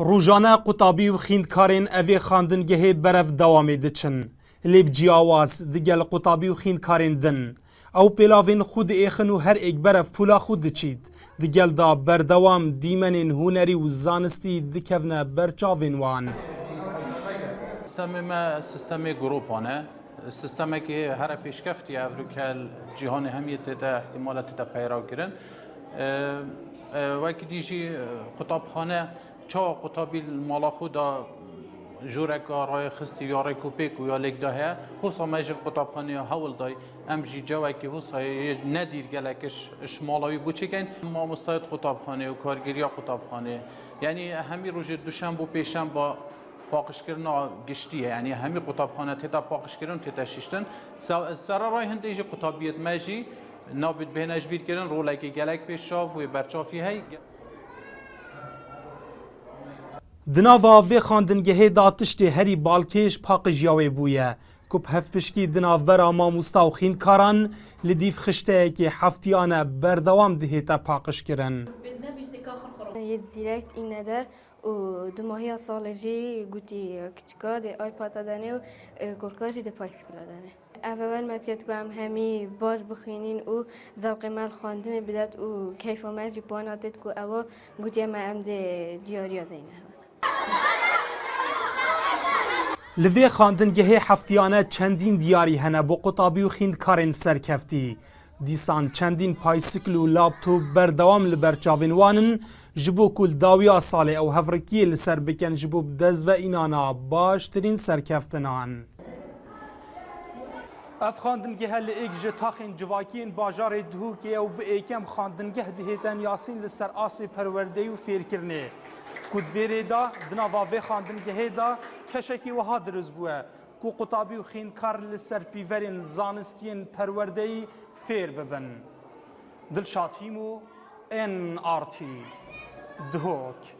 روزانه قطابی و خیندکارین اوی خواندنگهی برف دوامی دچن. لیب جیاواز دیگل قطابی و خیندکارین دن. او پیلاوین خود ایخن و هر ایک برف پولا خود دچید. دیگل دا بردوام دیمنین هنری و زانستی دکفنه برچاوین وان. سیستم گروپانه. سیستمی که هر پیشکفتی افریقای جهان همیت تا احتمالات تا پیرو کردن. وقتی دیجی قطابخانه چه قطابی مالا خدا جورک رای خستی یا رای کوپیک و یا لیک ده هو سامج قطابخانه هول دای امجی جوی که هو سای ندیر گلکش شمالی بوچکن ما مستعد قطابخانه و کارگیری قطابخانه یعنی همی روز دوشنبه و پیشنبه پاکش کردن گشتیه یعنی همی قطابخانه تدا پاکش کردن تدا شیشتن سر رای هندیجی قطابیت ماجی نابد بهنش بیر کردن رولی که گلک پیشاف و برچافی هی دناوا وی خواندنگهی دا تشتی هری بالکش پاک جیاوی بویه. کب هفپشکی دناو برا ماموستا و خیندکاران لدیف خشته که هفتیانه بردوام دهیتا پاکش کرن. یه زیرکت این ندار و دو ماهی سال جی گویی کچکا ده آیپاد دانه و گرگاجی ده پایکس کلا دانه. اول مدت که همی باج بخینین و ذوق مال خواندن بدات و کیف و ماجی پاناتت که اوا گویی ما ام ده دیاریا دینه. لوی خواندنگهی هفتیانه چندین دیاری هنه با قطابی و خیندکارین سرکفتی. دیسان چندین پایسکل و لابتوب بردوام لبرچاوین وانن جبو کل داویا ساله او هفرکی لسر بکن جبو بدز و اینانا باشترین سرکفتنان. اف خواندنگه لئیک جتاخین جواکین باجار دهوکی او به ایکم خواندنگه دهیتن یاسین لسر آسی پروردهی و فیرکرنه. کود ویره دا دناوا وی خواندنگهی دا کشکی وها درز بوه کو قطابی و خیندکار لسر پیورین زانستین پروردهی فیر ببن. دلشاد هیمو NRT دهوک.